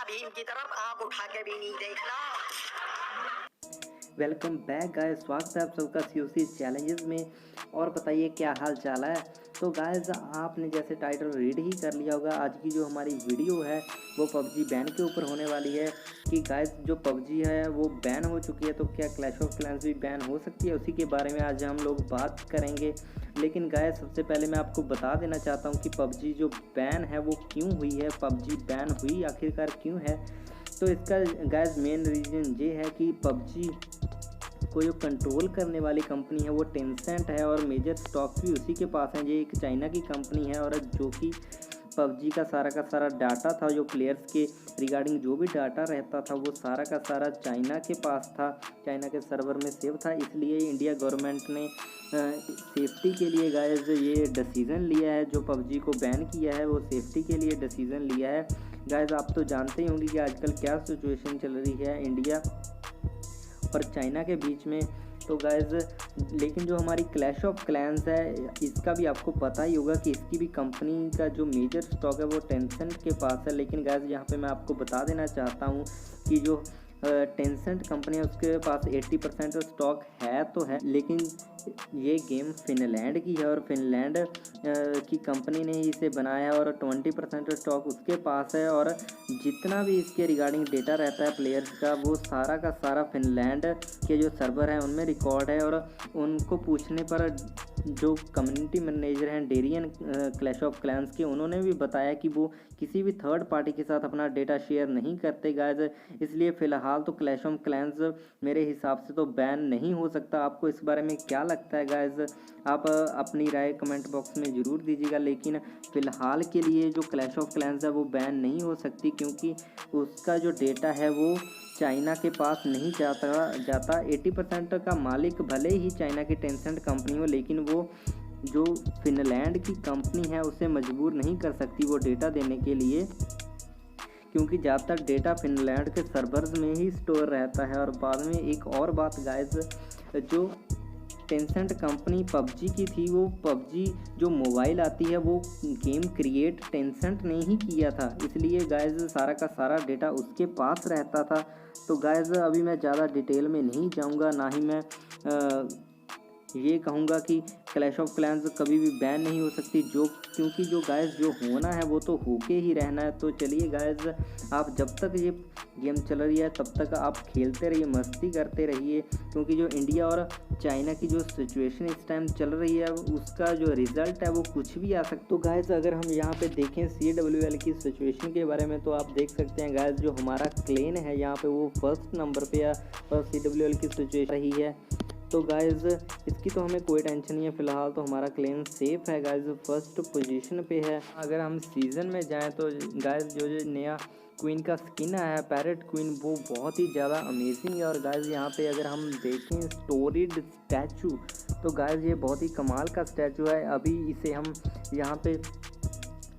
भीम की तरफ आंख उठा के भी नहीं देखना। वेलकम बैक गाइस, स्वागत है आप सबका सीओसी चैलेंजेस में। और बताइए क्या हाल चाल है। तो गाइस आपने जैसे टाइटल रीड ही कर लिया होगा, आज की जो हमारी वीडियो है वो पबजी बैन के ऊपर होने वाली है कि गाइस जो पबजी है वो बैन हो चुकी है, तो क्या क्लैश ऑफ क्लैंस भी बैन हो सकती है, उसी के बारे में आज हम लोग बात करेंगे। लेकिन गाइस सबसे पहले मैं आपको बता देना चाहता हूँ कि पबजी जो बैन है वो क्यों हुई है, पबजी बैन हुई आखिरकार क्यों है। तो इसका गाइस मेन रीज़न ये है कि पबजी को जो कंट्रोल करने वाली कंपनी है वो टेंसेंट है और मेजर स्टॉक्स भी उसी के पास हैं। ये एक चाइना की कंपनी है और जो कि पबजी का सारा डाटा था, जो प्लेयर्स के रिगार्डिंग जो भी डाटा रहता था वो सारा का सारा चाइना के पास था, चाइना के सर्वर में सेव था। इसलिए इंडिया गवर्नमेंट ने सेफ्टी के लिए गाइस ये डिसीज़न लिया है, जो पबजी को बैन किया है वो सेफ्टी के लिए डिसीज़न लिया है। गाइस आप तो जानते ही होंगे कि आजकल क्या सिचुएशन चल रही है इंडिया और चाइना के बीच में। तो गाइज लेकिन जो हमारी क्लैश ऑफ क्लैंस है इसका भी आपको पता ही होगा कि इसकी भी कंपनी का जो मेजर स्टॉक है वो टेंसेंट के पास है। लेकिन गाइज यहाँ पे मैं आपको बता देना चाहता हूँ कि जो टेंसेंट कंपनी है उसके पास 80% स्टॉक है तो है, लेकिन ये गेम फिनलैंड की है और फिनलैंड की कंपनी ने इसे बनाया है और 20% स्टॉक उसके पास है। और जितना भी इसके रिगार्डिंग डेटा रहता है प्लेयर्स का वो सारा का सारा फिनलैंड के जो सर्वर हैं उनमें रिकॉर्ड है। और उनको पूछने पर जो कम्युनिटी मैनेजर हैं डेरियन क्लैश ऑफ क्लैंस के, उन्होंने भी बताया कि वो किसी भी थर्ड पार्टी के साथ अपना डेटा शेयर नहीं करते गाइज। इसलिए फ़िलहाल तो क्लैश ऑफ क्लैंस मेरे हिसाब से तो बैन नहीं हो सकता। आपको इस बारे में क्या लगता है गाइज, आप अपनी राय कमेंट बॉक्स में ज़रूर दीजिएगा। लेकिन फ़िलहाल के लिए जो क्लैश ऑफ क्लैंस है वो बैन नहीं हो सकती, क्योंकि उसका जो डेटा है वो चाइना के पास नहीं जाता। 80% का मालिक भले ही चाइना की टेंसेंट कंपनी हो, लेकिन वो जो फिनलैंड की कंपनी है उसे मजबूर नहीं कर सकती वो डेटा देने के लिए, क्योंकि ज़्यादातर डेटा फिनलैंड के सर्वर्स में ही स्टोर रहता है। और बाद में एक और बात गाइस, जो टेंसेंट कंपनी पबजी की थी, वो पबजी जो मोबाइल आती है वो गेम क्रिएट टेंसेंट ने ही किया था, इसलिए गाइस सारा का सारा डेटा उसके पास रहता था। तो गाइस अभी मैं ज़्यादा डिटेल में नहीं जाऊंगा, ना ही मैं ये कहूँगा कि क्लैश ऑफ क्लैंस कभी भी बैन नहीं हो सकती, क्योंकि जो गाइस जो होना है वो तो होके ही रहना है। तो चलिए गाइस, आप जब तक ये गेम चल रही है तब तक आप खेलते रहिए, मस्ती करते रहिए, क्योंकि जो इंडिया और चाइना की जो सिचुएशन इस टाइम चल रही है उसका जो रिज़ल्ट है वो कुछ भी आ सकता। तो गाइस अगर हम यहाँ पे देखें CWL की सिचुएशन के बारे में, तो आप देख सकते हैं गाइस जो हमारा क्लेन है यहाँ पे वो फर्स्ट नंबर पे है और CWL की सिचुएशन रही है। तो गाइज़ इसकी तो हमें कोई टेंशन नहीं है, फ़िलहाल तो हमारा क्लेम सेफ़ है गाइज़, फर्स्ट पोजीशन पे है। अगर हम सीज़न में जाएं तो गाइज़ जो नया क्वीन का स्किन आया है पैरेट क्वीन, वो बहुत ही ज़्यादा अमेजिंग है। और गाइज़ यहाँ पे अगर हम देखें स्टोरीड स्टैचू, तो गाइज़ ये बहुत ही कमाल का स्टैचू है। अभी इसे हम यहाँ पे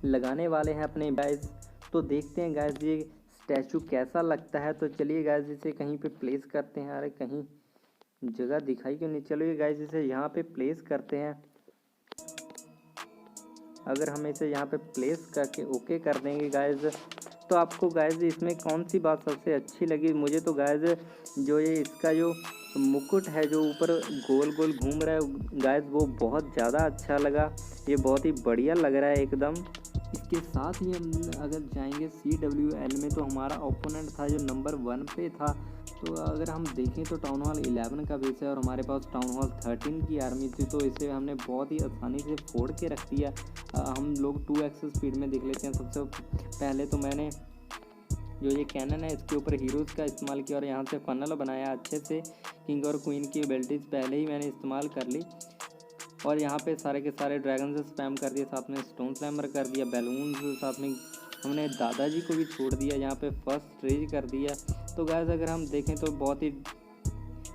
लगाने वाले हैं अपने गाइज़, तो देखते हैं गाइज़ ये स्टैचू कैसा लगता है। तो चलिए गाइज़ इसे कहीं पे प्लेस करते हैं। अरे कहीं जगह दिखाई क्यों नहीं, चलो ये गाइस इसे यहाँ पे प्लेस करते हैं। अगर हम इसे यहाँ पे प्लेस करके ओके कर देंगे गाइस, तो आपको गाइस इसमें कौन सी बात सबसे अच्छी लगी? मुझे तो गाइस जो ये इसका जो मुकुट है जो ऊपर गोल गोल घूम रहा है गाइस, वो बहुत ज़्यादा अच्छा लगा, ये बहुत ही बढ़िया लग रहा है एकदम। इसके साथ ही हम अगर जाएंगे CWL में, तो हमारा ओपोनेंट था जो नंबर 1 पे था। तो अगर हम देखें तो टाउन हॉल 11 का बेस है और हमारे पास टाउन हॉल 13 की आर्मी थी, तो इसे हमने बहुत ही आसानी से फोड़ के रख दिया। हम लोग 2x स्पीड में देख लेते हैं। सबसे पहले तो मैंने जो ये कैनन है इसके ऊपर हीरोज़ का इस्तेमाल किया और यहाँ से फनल बनाया अच्छे से। किंग और क्वीन की एबिलिटीज़ पहले ही मैंने इस्तेमाल कर ली और यहाँ पे सारे के सारे ड्रैगन से स्पैम कर दिया, साथ में स्टोन स्लैमर कर दिया, बैलून, साथ में हमने दादाजी को भी छोड़ दिया, यहाँ पे फर्स्ट रेज कर दिया। तो गाइस अगर हम देखें तो बहुत ही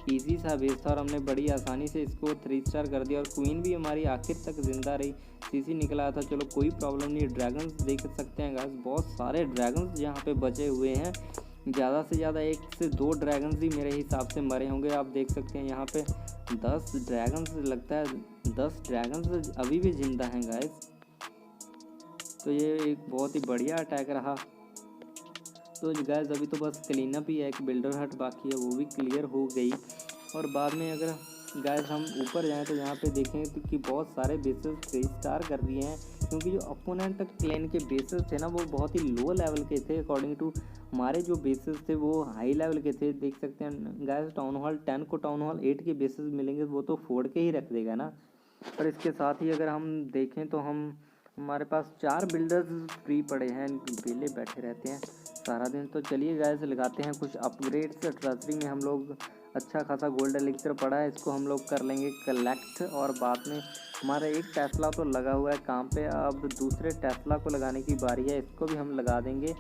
इजी सा बेस था और हमने बड़ी आसानी से इसको 3 स्टार कर दिया और क्वीन भी हमारी आखिर तक ज़िंदा रही, CC निकला था, चलो कोई प्रॉब्लम नहीं। ड्रैगन्स देख सकते हैं गाइस, बहुत सारे ड्रैगन्स यहाँ पे बचे हुए हैं, ज़्यादा से ज़्यादा 1 से 2 ड्रैगन्स ही मेरे हिसाब से मरे होंगे। आप देख सकते हैं यहाँ पे 10 ड्रैगन्स, लगता है 10 ड्रैगन्स अभी भी ज़िंदा हैं गाइस। तो ये एक बहुत ही बढ़िया अटैक रहा। तो गाइस अभी तो बस क्लीन अप ही है, एक बिल्डर हट बाकी है, वो भी क्लियर हो गई। और बाद में अगर गाइस हम ऊपर जाएं तो यहाँ पे देखें कि बहुत सारे बेसेस 3 स्टार कर दिए हैं, क्योंकि जो अपोनेंट क्लैन के बेसेस थे ना वो बहुत ही लो लेवल के थे अकॉर्डिंग टू हमारे जो बेसेस थे वो हाई लेवल के थे। देख सकते हैं गाइस टाउन हॉल 10 को टाउन हॉल 8 के बेसेस मिलेंगे, वो तो फोड़ के ही रख देगा ना। और इसके साथ ही अगर हम देखें तो हमारे पास 4 बिल्डर्स फ्री पड़े हैं, बेले बैठे रहते हैं सारा दिन। तो चलिए गाइस लगाते हैं कुछ अपग्रेड्स। ट्रेजरी में हम लोग अच्छा खासा गोल्ड एलिक्सर पड़ा है, इसको हम लोग कर लेंगे कलेक्ट। और बाद में हमारा एक टेस्ला तो लगा हुआ है काम पे, अब दूसरे टेस्ला को लगाने की बारी है, इसको भी हम लगा देंगे।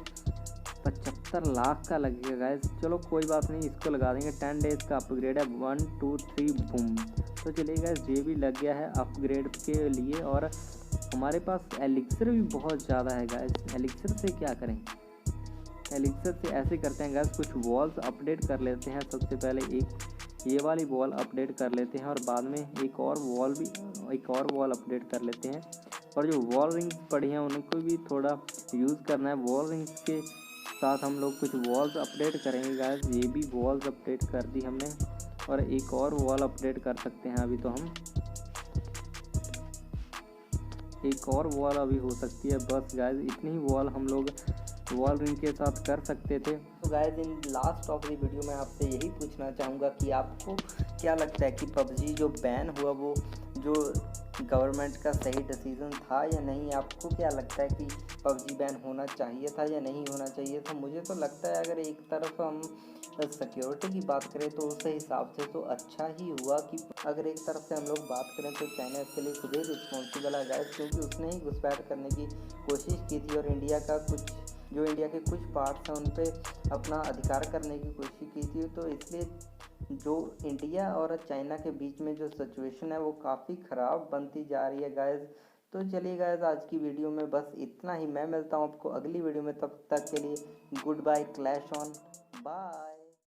75 लाख का लगेगा गाइस, चलो कोई बात नहीं, इसको लगा देंगे। 10 डेज का अपग्रेड है, 1 2 3 बूम। तो चलिए गाइस ये भी लग गया है अपग्रेड के लिए। और हमारे पास एलिक्सर भी बहुत ज़्यादा है गाइस, एलिक्सर से क्या करें, एलिक्सर से ऐसे करते हैं गाइस कुछ वॉल्स अपडेट कर लेते हैं। सबसे पहले एक ये वाली वॉल अपडेट कर लेते हैं और बाद में एक और वॉल अपडेट कर लेते हैं। और जो वॉल रिंग्स पड़ी हैं उनको भी थोड़ा यूज़ करना है। वॉल रिंग्स के साथ हम लोग कुछ वॉल्स अपडेट करेंगे गाइस, ये भी वॉल्स अपडेट कर दी हमने। और एक और वॉल अपडेट कर सकते हैं अभी, तो हम एक और वॉल अभी हो सकती है। बस गाइस इतनी ही वॉल हम लोग वॉल रिंग के साथ कर सकते थे। तो guys in last of the video में आपसे यही पूछना चाहूँगा कि आपको क्या लगता है कि पबजी जो बैन हुआ वो जो गवर्नमेंट का सही डिसीजन था या नहीं? आपको क्या लगता है कि पबजी बैन होना चाहिए था या नहीं होना चाहिए था? मुझे तो लगता है अगर एक तरफ हम सिक्योरिटी की बात करें तो उस हिसाब से तो अच्छा ही हुआ कि अगर एक तरफ से हम लोग बात करें तो चाइना इसके लिए खुद ही रिस्पॉन्सिबल है गाइस, क्योंकि उसने ही घुसपैठ करने की कोशिश की थी और इंडिया के कुछ पार्ट्स हैं उन पर अपना अधिकार करने की कोशिश की थी। तो इसलिए जो इंडिया और चाइना के बीच में जो सिचुएशन है वो काफ़ी ख़राब बनती जा रही है गाइस। तो चलिए गाइस आज की वीडियो में बस इतना ही, मैं मिलता हूँ आपको अगली वीडियो में, तब तक के लिए good bye, clash on, bye.